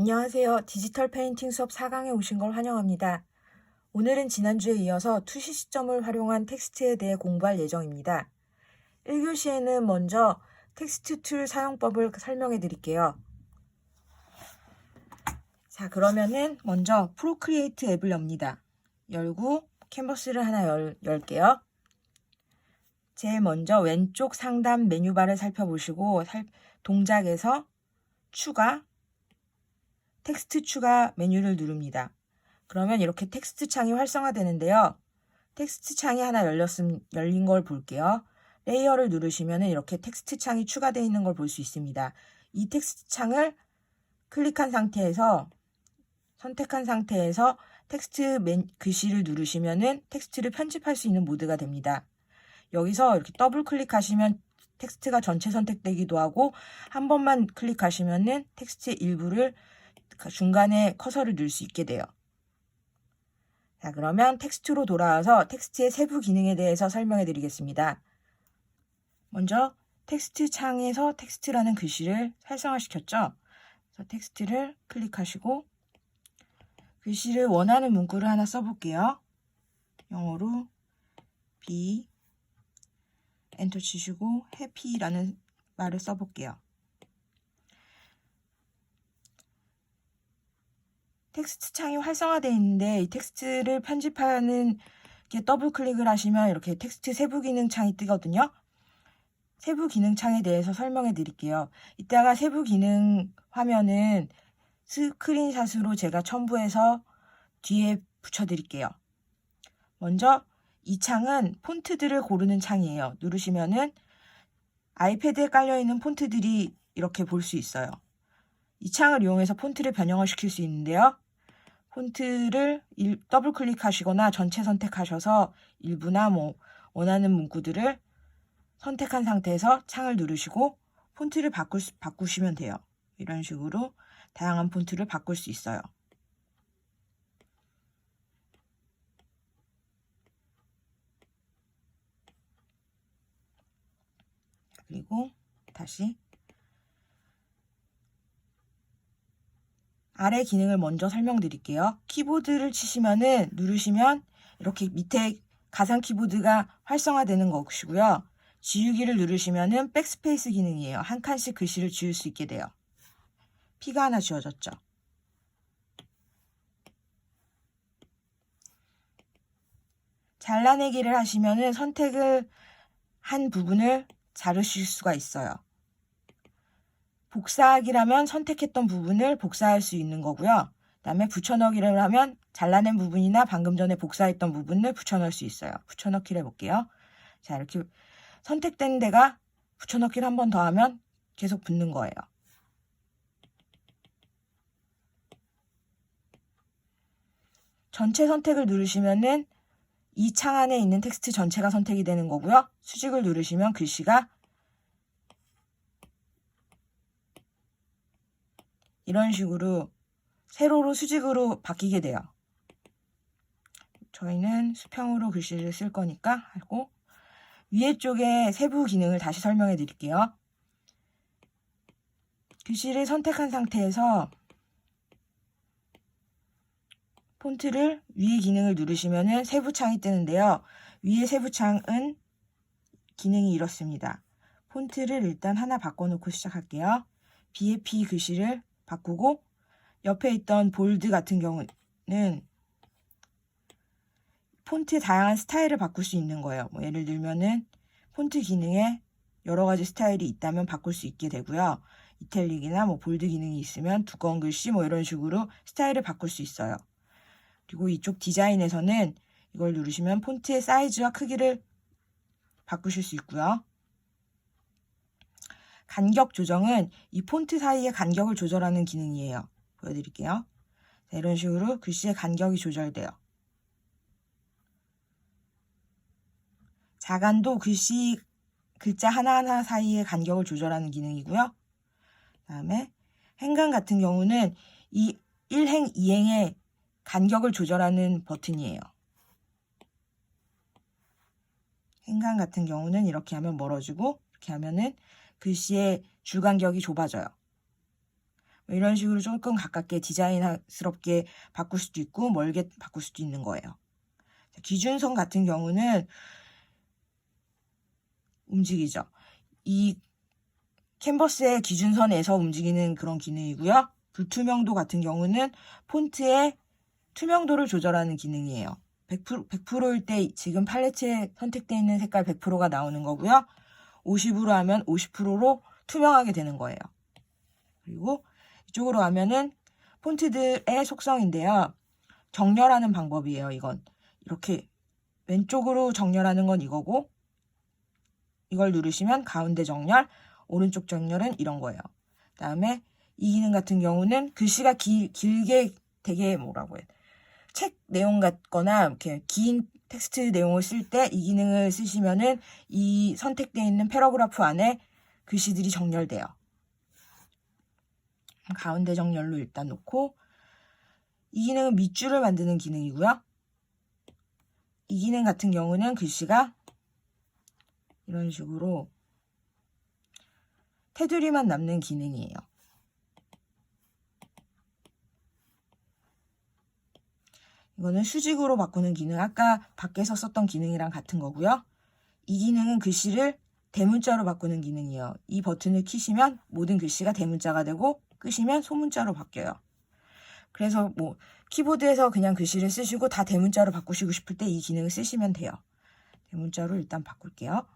안녕하세요. 디지털 페인팅 수업 4강에 오신 걸 환영합니다. 오늘은 지난주에 이어서 투시 시점을 활용한 텍스트에 대해 공부할 예정입니다. 1교시에는 먼저 텍스트 툴 사용법을 설명해 드릴게요. 자, 그러면은 먼저 프로크리에이트 앱을 엽니다. 열고 캔버스를 하나 열게요. 제일 먼저 왼쪽 상단 메뉴바를 살펴보시고 동작에서 추가, 텍스트 추가 메뉴를 누릅니다. 그러면 이렇게 텍스트 창이 활성화되는데요. 텍스트 창이 하나 열린 걸 볼게요. 레이어를 누르시면 이렇게 텍스트 창이 추가되어 있는 걸 볼 수 있습니다. 이 텍스트 창을 선택한 상태에서 텍스트 글씨를 누르시면 텍스트를 편집할 수 있는 모드가 됩니다. 여기서 이렇게 더블 클릭하시면 텍스트가 전체 선택되기도 하고, 한 번만 클릭하시면 텍스트의 일부를 중간에 커서를 넣을 수 있게 돼요. 자, 그러면 텍스트로 돌아와서 텍스트의 세부 기능에 대해서 설명해 드리겠습니다. 먼저 텍스트 창에서 텍스트라는 글씨를 활성화시켰죠. 그래서 텍스트를 클릭하시고 글씨를 원하는 문구를 하나 써볼게요. 영어로 be 엔터 치시고 happy라는 말을 써볼게요. 텍스트 창이 활성화되어 있는데 이 텍스트를 편집하는 게 더블 클릭을 하시면 이렇게 텍스트 세부 기능 창이 뜨거든요. 세부 기능 창에 대해서 설명해 드릴게요. 이따가 세부 기능 화면은 스크린샷으로 제가 첨부해서 뒤에 붙여 드릴게요. 먼저 이 창은 폰트들을 고르는 창이에요. 누르시면은 아이패드에 깔려있는 폰트들이 이렇게 볼 수 있어요. 이 창을 이용해서 폰트를 변형을 시킬 수 있는데요. 폰트를 더블 클릭하시거나 전체 선택하셔서 일부나 원하는 문구들을 선택한 상태에서 창을 누르시고 폰트를 바꾸시면 돼요. 이런 식으로 다양한 폰트를 바꿀 수 있어요. 그리고 다시 아래 기능을 먼저 설명드릴게요. 키보드를 누르시면 이렇게 밑에 가상 키보드가 활성화되는 것이고요. 지우기를 누르시면은 백스페이스 기능이에요. 한 칸씩 글씨를 지울 수 있게 돼요. P가 하나 지워졌죠. 잘라내기를 하시면은 선택을 한 부분을 자르실 수가 있어요. 복사하기라면 선택했던 부분을 복사할 수 있는 거고요. 그다음에 붙여넣기를 하면 잘라낸 부분이나 방금 전에 복사했던 부분을 붙여넣을 수 있어요. 붙여넣기를 해볼게요. 자, 이렇게 선택된 데가 붙여넣기를 한 번 더 하면 계속 붙는 거예요. 전체 선택을 누르시면은 이 창 안에 있는 텍스트 전체가 선택이 되는 거고요. 수직을 누르시면 글씨가 이런 식으로 세로로 수직으로 바뀌게 돼요. 저희는 수평으로 글씨를 쓸 거니까 하고, 위에 쪽에 세부 기능을 다시 설명해 드릴게요. 글씨를 선택한 상태에서 폰트를 위에 기능을 누르시면 세부창이 뜨는데요. 위에 세부창은 기능이 이렇습니다. 폰트를 일단 하나 바꿔놓고 시작할게요. B의 P 글씨를 바꾸고, 옆에 있던 볼드 같은 경우는 폰트의 다양한 스타일을 바꿀 수 있는 거예요. 예를 들면은 폰트 기능에 여러 가지 스타일이 있다면 바꿀 수 있게 되고요. 이탈릭이나 볼드 기능이 있으면 두꺼운 글씨 이런 식으로 스타일을 바꿀 수 있어요. 그리고 이쪽 디자인에서는 이걸 누르시면 폰트의 사이즈와 크기를 바꾸실 수 있고요. 간격 조정은 이 폰트 사이의 간격을 조절하는 기능이에요. 보여드릴게요. 자, 이런 식으로 글씨의 간격이 조절돼요. 자간도 글자 하나하나 사이의 간격을 조절하는 기능이고요. 그다음에 행간 같은 경우는 이 1행, 2행의 간격을 조절하는 버튼이에요. 행간 같은 경우는 이렇게 하면 멀어지고, 이렇게 하면은 글씨의 줄 간격이 좁아져요. 이런 식으로 조금 가깝게 디자인스럽게 바꿀 수도 있고 멀게 바꿀 수도 있는 거예요. 기준선 같은 경우는 움직이죠. 이 캔버스의 기준선에서 움직이는 그런 기능이고요. 불투명도 같은 경우는 폰트의 투명도를 조절하는 기능이에요. 100%일 때 지금 팔레트에 선택되어 있는 색깔 100%가 나오는 거고요. 50으로 하면 50%로 투명하게 되는 거예요. 그리고 이쪽으로 하면은 폰트들의 속성인데요. 정렬하는 방법이에요. 이건 이렇게 왼쪽으로 정렬하는 건 이거고 이걸 누르시면 가운데 정렬, 오른쪽 정렬은 이런 거예요. 그다음에 이 기능 같은 경우는 글씨가 길게 되게 뭐라고 해. 책 내용 같거나 이렇게 긴 텍스트 내용을 쓸 때 이 기능을 쓰시면은 이 선택되어 있는 패러그래프 안에 글씨들이 정렬돼요. 가운데 정렬로 일단 놓고 이 기능은 밑줄을 만드는 기능이고요. 이 기능 같은 경우는 글씨가 이런 식으로 테두리만 남는 기능이에요. 이거는 수직으로 바꾸는 기능, 아까 밖에서 썼던 기능이랑 같은 거고요. 이 기능은 글씨를 대문자로 바꾸는 기능이에요. 이 버튼을 키시면 모든 글씨가 대문자가 되고 끄시면 소문자로 바뀌어요. 그래서 뭐 키보드에서 그냥 글씨를 쓰시고 다 대문자로 바꾸시고 싶을 때 이 기능을 쓰시면 돼요. 대문자로 일단 바꿀게요.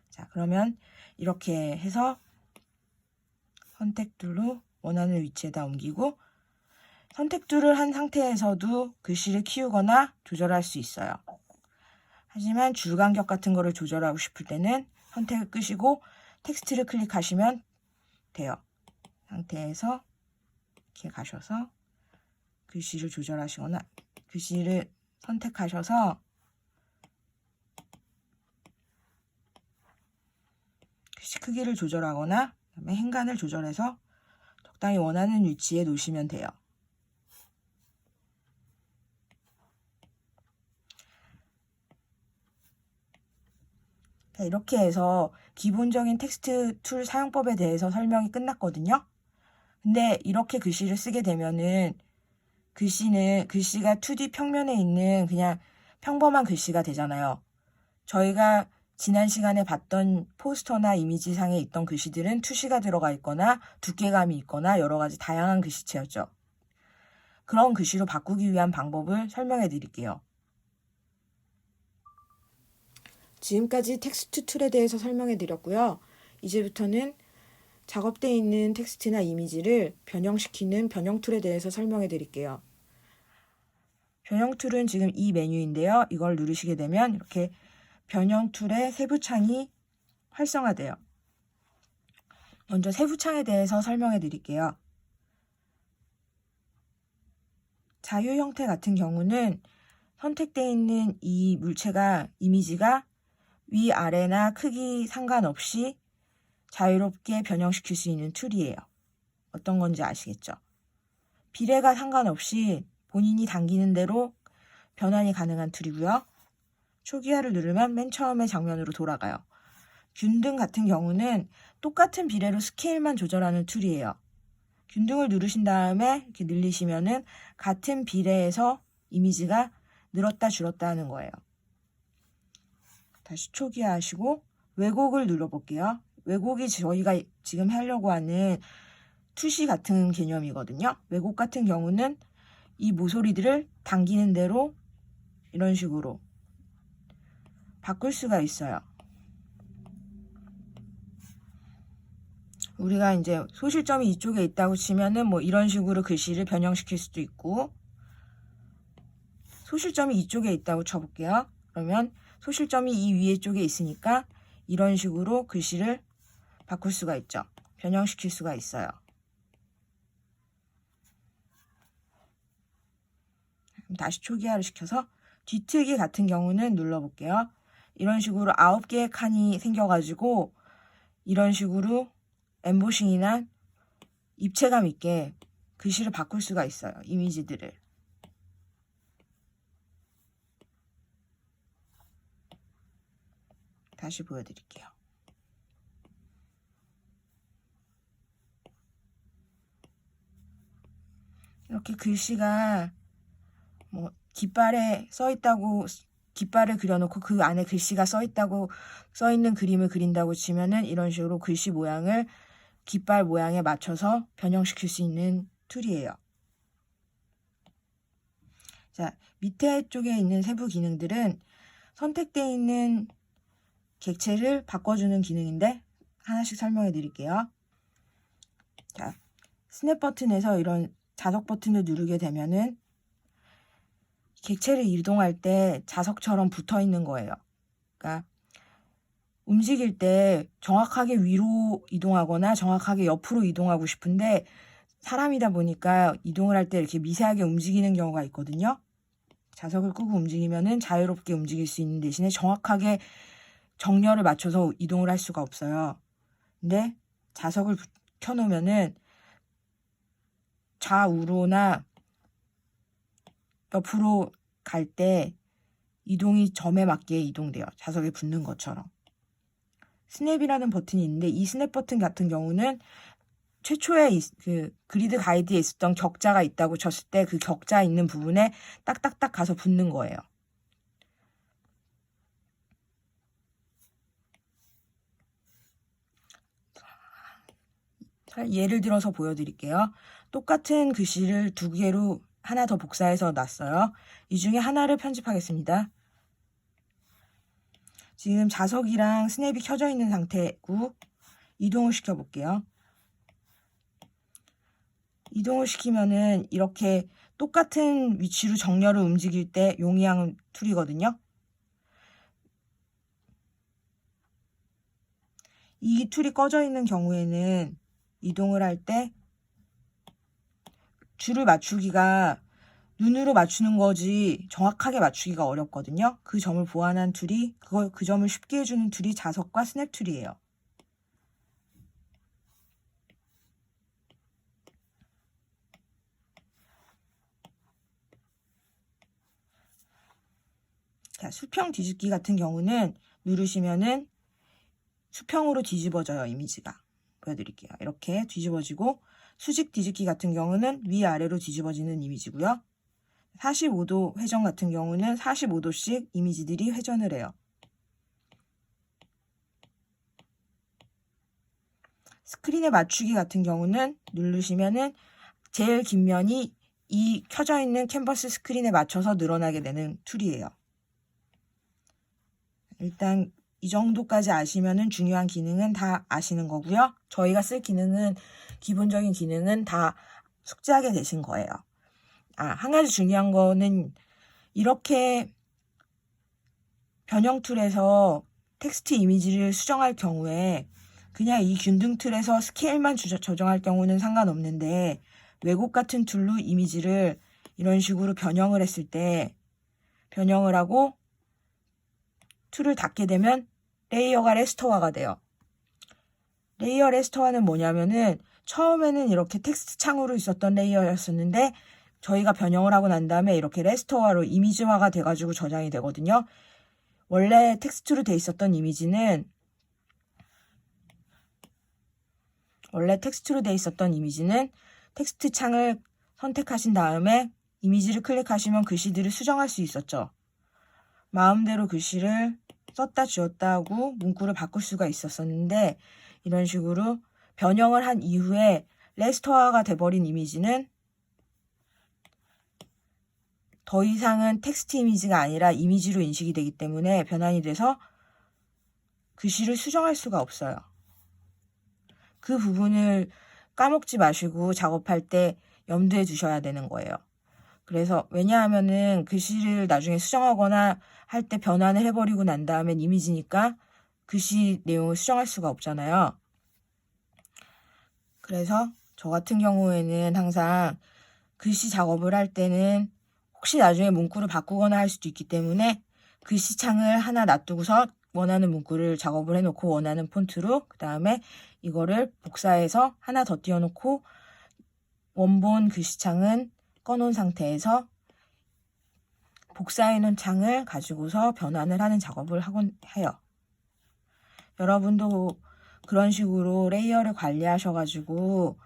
자, 그러면 이렇게 해서 선택툴로 원하는 위치에다 옮기고 선택툴을 한 상태에서도 글씨를 키우거나 조절할 수 있어요. 하지만 줄간격 같은 거를 조절하고 싶을 때는 선택을 끄시고 텍스트를 클릭하시면 돼요. 상태에서 이렇게 가셔서 글씨를 조절하시거나 글씨를 선택하셔서 글씨 크기를 조절하거나 그다음에 행간을 조절해서 적당히 원하는 위치에 놓으시면 돼요. 이렇게 해서 기본적인 텍스트 툴 사용법에 대해서 설명이 끝났거든요. 근데 이렇게 글씨를 쓰게 되면은 글씨가 2D 평면에 있는 그냥 평범한 글씨가 되잖아요. 저희가 지난 시간에 봤던 포스터나 이미지상에 있던 글씨들은 투시가 들어가 있거나 두께감이 있거나 여러 가지 다양한 글씨체였죠. 그런 글씨로 바꾸기 위한 방법을 설명해 드릴게요. 지금까지 텍스트 툴에 대해서 설명해 드렸고요. 이제부터는 작업되어 있는 텍스트나 이미지를 변형시키는 변형 툴에 대해서 설명해 드릴게요. 변형 툴은 지금 이 메뉴인데요. 이걸 누르시게 되면 이렇게 변형 툴의 세부 창이 활성화돼요. 먼저 세부 창에 대해서 설명해 드릴게요. 자유 형태 같은 경우는 선택되어 있는 이 물체가 이미지가 위아래나 크기 상관없이 자유롭게 변형시킬 수 있는 툴이에요. 어떤 건지 아시겠죠? 비례가 상관없이 본인이 당기는 대로 변환이 가능한 툴이고요. 초기화를 누르면 맨 처음에 장면으로 돌아가요. 균등 같은 경우는 똑같은 비례로 스케일만 조절하는 툴이에요. 균등을 누르신 다음에 이렇게 늘리시면은 같은 비례에서 이미지가 늘었다 줄었다 하는 거예요. 다시 초기화하시고 왜곡을 눌러볼게요. 왜곡이 저희가 지금 하려고 하는 투시 같은 개념이거든요. 왜곡 같은 경우는 이 모서리들을 당기는 대로 이런 식으로 바꿀 수가 있어요. 우리가 이제 소실점이 이쪽에 있다고 치면은 뭐 이런 식으로 글씨를 변형시킬 수도 있고, 소실점이 이쪽에 있다고 쳐볼게요. 그러면 소실점이 이 위에 쪽에 있으니까 이런 식으로 글씨를 바꿀 수가 있죠. 변형시킬 수가 있어요. 다시 초기화를 시켜서 뒤트기 같은 경우는 눌러볼게요. 이런 식으로 9개의 칸이 생겨가지고 이런 식으로 엠보싱이나 입체감 있게 글씨를 바꿀 수가 있어요. 이미지들을. 다시 보여드릴게요. 이렇게 글씨가 뭐 깃발에 써 있다고, 깃발을 그려놓고 그 안에 글씨가 써 있다고, 써 있는 그림을 그린다고 치면은 이런 식으로 글씨 모양을 깃발 모양에 맞춰서 변형시킬 수 있는 툴이에요. 자, 밑에 쪽에 있는 세부 기능들은 선택되어 있는 객체를 바꿔주는 기능인데 하나씩 설명해 드릴게요. 자, 스냅 버튼에서 이런 자석 버튼을 누르게 되면은 객체를 이동할 때 자석처럼 붙어 있는 거예요. 그러니까 움직일 때 정확하게 위로 이동하거나 정확하게 옆으로 이동하고 싶은데 사람이다 보니까 이동을 할 때 이렇게 미세하게 움직이는 경우가 있거든요. 자석을 끄고 움직이면은 자유롭게 움직일 수 있는 대신에 정확하게 정렬을 맞춰서 이동을 할 수가 없어요. 근데 자석을 켜놓으면은 좌우로나 옆으로 갈 때 이동이 점에 맞게 이동돼요. 자석에 붙는 것처럼. 스냅이라는 버튼이 있는데 이 스냅 버튼 같은 경우는 최초에 그 그리드 가이드에 있었던 격자가 있다고 쳤을 때 그 격자 있는 부분에 딱딱딱 가서 붙는 거예요. 예를 들어서 보여드릴게요. 똑같은 글씨를 두 개로 하나 더 복사해서 놨어요. 이 중에 하나를 편집하겠습니다. 지금 자석이랑 스냅이 켜져 있는 상태고 이동을 시켜볼게요. 이동을 시키면은 이렇게 똑같은 위치로 정렬을 움직일 때 용이한 툴이거든요. 이 툴이 꺼져 있는 경우에는 이동을 할 때 줄을 맞추기가 눈으로 맞추는 거지 정확하게 맞추기가 어렵거든요. 그 점을 보완한 툴이 그 점을 쉽게 해주는 툴이 자석과 스냅 툴이에요. 자, 수평 뒤집기 같은 경우는 누르시면은 수평으로 뒤집어져요. 이미지가. 보여드릴게요. 이렇게 뒤집어지고 수직 뒤집기 같은 경우는 위아래로 뒤집어지는 이미지고요. 45도 회전 같은 경우는 45도씩 이미지들이 회전을 해요. 스크린에 맞추기 같은 경우는 누르시면은 제일 긴 면이 이 켜져 있는 캔버스 스크린에 맞춰서 늘어나게 되는 툴이에요. 일단 이 정도까지 아시면은 중요한 기능은 다 아시는 거고요. 저희가 쓸 기능은 기본적인 기능은 다 숙지하게 되신 거예요. 한 가지 중요한 거는 이렇게 변형 툴에서 텍스트 이미지를 수정할 경우에 그냥 이 균등 툴에서 스케일만 조정할 경우는 상관없는데 왜곡 같은 툴로 이미지를 이런 식으로 변형을 했을 때 변형을 하고 툴을 닫게 되면 레이어가 레스토어가 돼요. 레이어 레스토어는 뭐냐면은 처음에는 이렇게 텍스트 창으로 있었던 레이어였었는데 저희가 변형을 하고 난 다음에 이렇게 레스토어로 이미지화가 돼가지고 저장이 되거든요. 원래 텍스트로 돼 있었던 이미지는 텍스트 창을 선택하신 다음에 이미지를 클릭하시면 글씨들을 수정할 수 있었죠. 마음대로 글씨를 썼다 지웠다 하고 문구를 바꿀 수가 있었는데 이런 식으로 변형을 한 이후에 레스토어가 돼버린 이미지는 더 이상은 텍스트 이미지가 아니라 이미지로 인식이 되기 때문에 변환이 돼서 글씨를 수정할 수가 없어요. 그 부분을 까먹지 마시고 작업할 때 염두에 두셔야 되는 거예요. 그래서 왜냐하면은 글씨를 나중에 수정하거나 할 때 변환을 해버리고 난 다음엔 이미지니까 글씨 내용을 수정할 수가 없잖아요. 그래서 저 같은 경우에는 항상 글씨 작업을 할 때는 혹시 나중에 문구를 바꾸거나 할 수도 있기 때문에 글씨창을 하나 놔두고서 원하는 문구를 작업을 해놓고 원하는 폰트로 그 다음에 이거를 복사해서 하나 더 띄워놓고 원본 글씨창은 꺼놓은 상태에서 복사해놓은 창을 가지고서 변환을 하는 작업을 하곤 해요. 여러분도 그런 식으로 레이어를 관리하셔가지고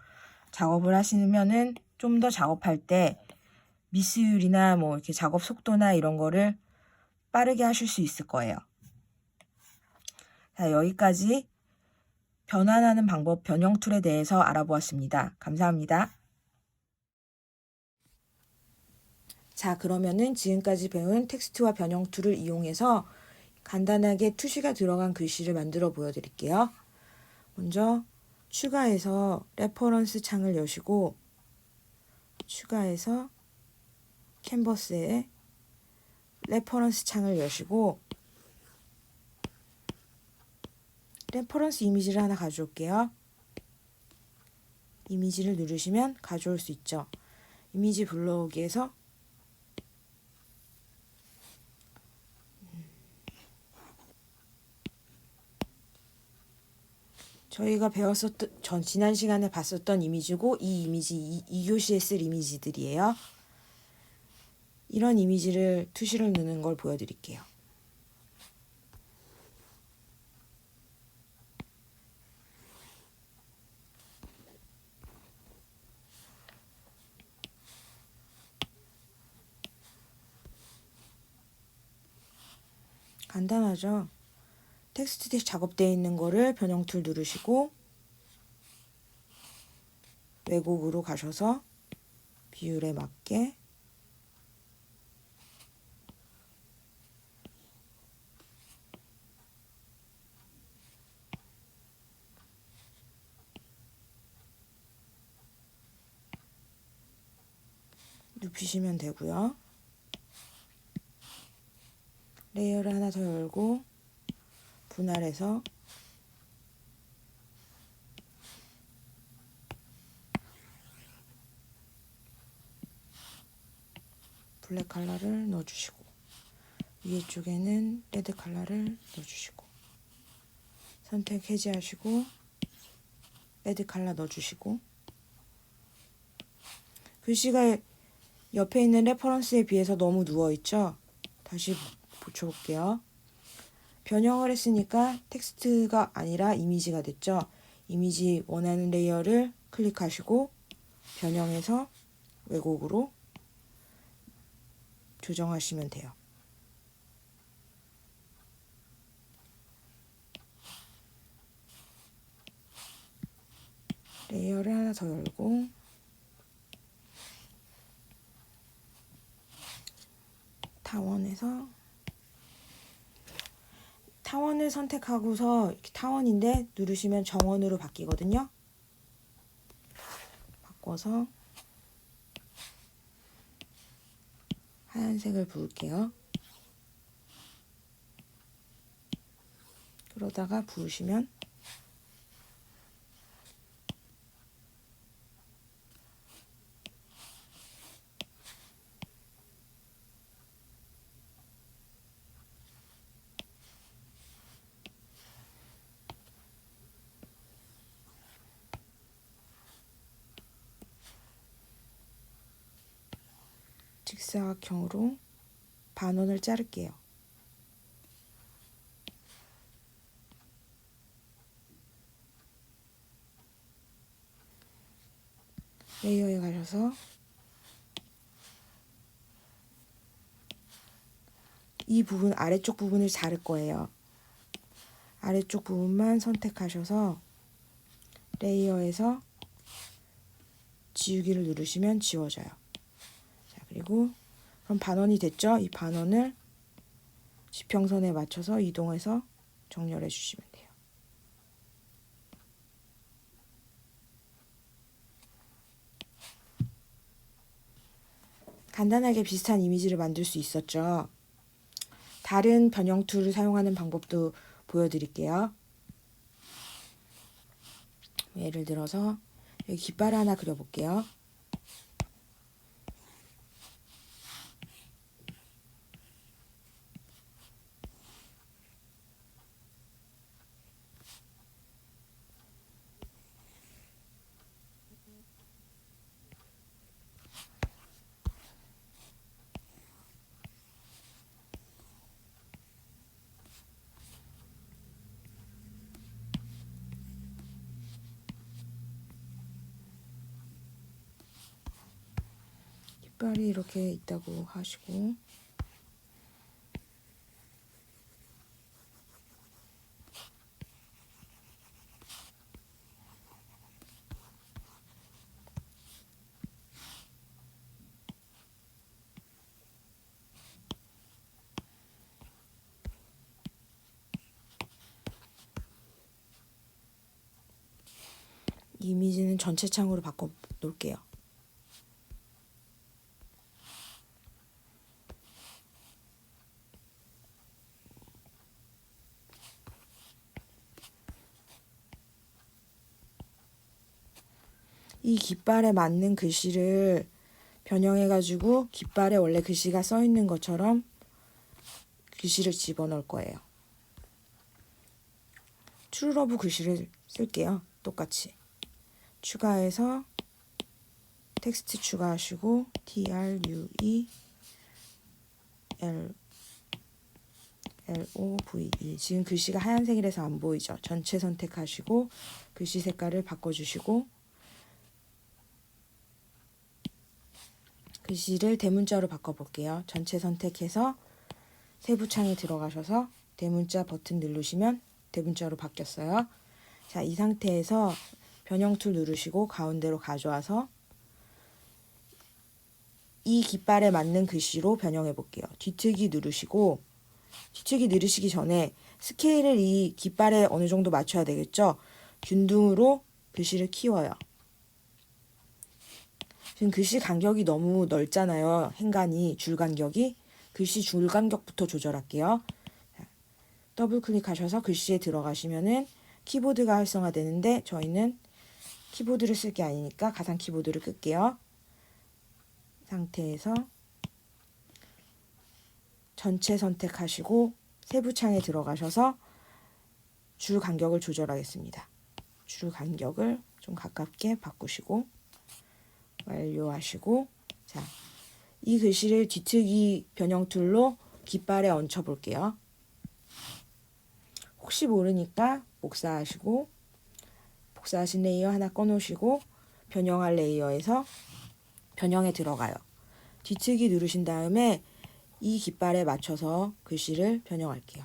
작업을 하시면은 좀 더 작업할 때 미스율이나 뭐 이렇게 작업 속도나 이런 거를 빠르게 하실 수 있을 거예요. 자, 여기까지 변환하는 방법 변형 툴에 대해서 알아보았습니다. 감사합니다. 자, 그러면은 지금까지 배운 텍스트와 변형 툴을 이용해서 간단하게 투시가 들어간 글씨를 만들어 보여드릴게요. 먼저 추가해서 레퍼런스 창을 여시고 추가해서 캔버스에 레퍼런스 창을 여시고 레퍼런스 이미지를 하나 가져올게요. 이미지를 누르시면 가져올 수 있죠. 이미지 불러오기에서 저희가 배웠었던 지난 시간에 봤었던 이미지고 이 이미지 2교시에 쓸 이미지들이에요. 이런 이미지를 투시를 넣는 걸 보여드릴게요. 간단하죠? 텍스트 작업되어 있는 거를 변형 툴 누르시고 왜곡으로 가셔서 비율에 맞게 눕히시면 되고요. 레이어를 하나 더 열고 분할해서 블랙 컬러를 넣어주시고 위에 쪽에는 레드 컬러를 넣어주시고 선택 해제하시고 레드 컬러 넣어주시고 글씨가 옆에 있는 레퍼런스에 비해서 너무 누워있죠? 다시 붙여볼게요. 변형을 했으니까 텍스트가 아니라 이미지가 됐죠? 이미지 원하는 레이어를 클릭하시고 변형해서 왜곡으로 조정하시면 돼요. 레이어를 하나 더 열고 타원을 선택하고서 이렇게 타원인데 누르시면 정원으로 바뀌거든요. 바꿔서 하얀색을 부을게요. 그러다가 부으시면 직사각형으로 반원을 자를게요. 레이어에 가셔서 이 부분 아래쪽 부분을 자를 거예요. 아래쪽 부분만 선택하셔서 레이어에서 지우기를 누르시면 지워져요. 자, 그리고 그럼 반원이 됐죠? 이 반원을 지평선에 맞춰서 이동해서 정렬해 주시면 돼요. 간단하게 비슷한 이미지를 만들 수 있었죠. 다른 변형 툴을 사용하는 방법도 보여드릴게요. 예를 들어서 여기 깃발을 하나 그려볼게요. 깃발이 이렇게 있다고 하시고, 이 이미지는 전체 창으로 바꿔 놓을게요. 이 깃발에 맞는 글씨를 변형해가지고 깃발에 원래 글씨가 써 있는 것처럼 글씨를 집어넣을 거예요. 트루러브 글씨를 쓸게요. 똑같이 추가해서 텍스트 추가하시고 TRUE LOVE. 지금 글씨가 하얀색이라서 안 보이죠? 전체 선택하시고 글씨 색깔을 바꿔주시고 글씨를 대문자로 바꿔볼게요. 전체 선택해서 세부창에 들어가셔서 대문자 버튼 누르시면 대문자로 바뀌었어요. 자, 이 상태에서 변형 툴 누르시고 가운데로 가져와서 이 깃발에 맞는 글씨로 변형해 볼게요. 뒤트기 누르시고, 뒤트기 누르시기 전에 스케일을 이 깃발에 어느 정도 맞춰야 되겠죠? 균등으로 글씨를 키워요. 지금 글씨 간격이 너무 넓잖아요. 행간이, 줄 간격이. 글씨 줄 간격부터 조절할게요. 더블 클릭하셔서 글씨에 들어가시면은 키보드가 활성화되는데 저희는 키보드를 쓸 게 아니니까 가상 키보드를 끌게요. 상태에서 전체 선택하시고 세부창에 들어가셔서 줄 간격을 조절하겠습니다. 줄 간격을 좀 가깝게 바꾸시고 완료하시고, 자, 이 글씨를 뒤트기 변형 툴로 깃발에 얹혀 볼게요. 혹시 모르니까 복사하시고 복사하신 레이어 하나 꺼놓으시고 변형할 레이어에서 변형에 들어가요. 뒤트기 누르신 다음에 이 깃발에 맞춰서 글씨를 변형할게요.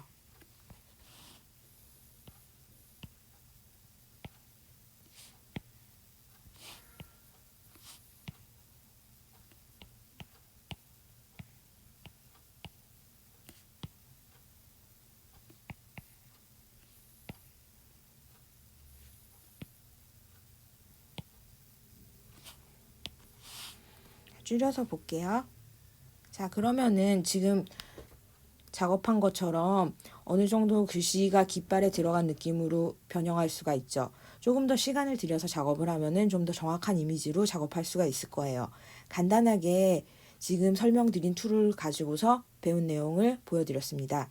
줄여서 볼게요. 자, 그러면은 지금 작업한 것처럼 어느 정도 글씨가 깃발에 들어간 느낌으로 변형할 수가 있죠. 조금 더 시간을 들여서 작업을 하면은 좀 더 정확한 이미지로 작업할 수가 있을 거예요. 간단하게 지금 설명드린 툴을 가지고서 배운 내용을 보여드렸습니다.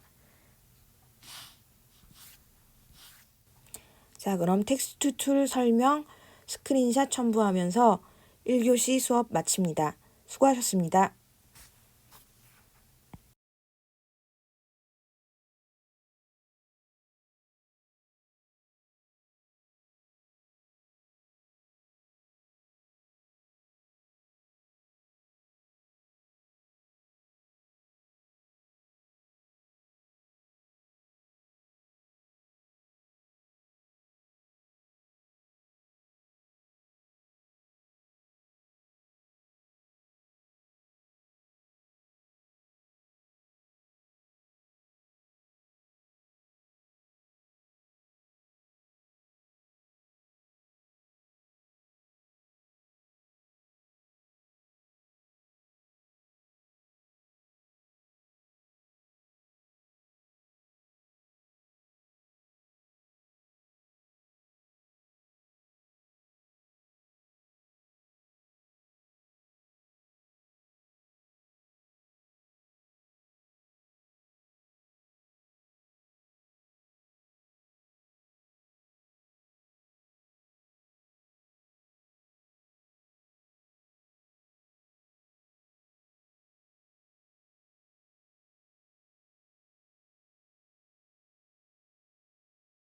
자, 그럼 텍스트 툴 설명 스크린샷 첨부하면서 1교시 수업 마칩니다. 수고하셨습니다.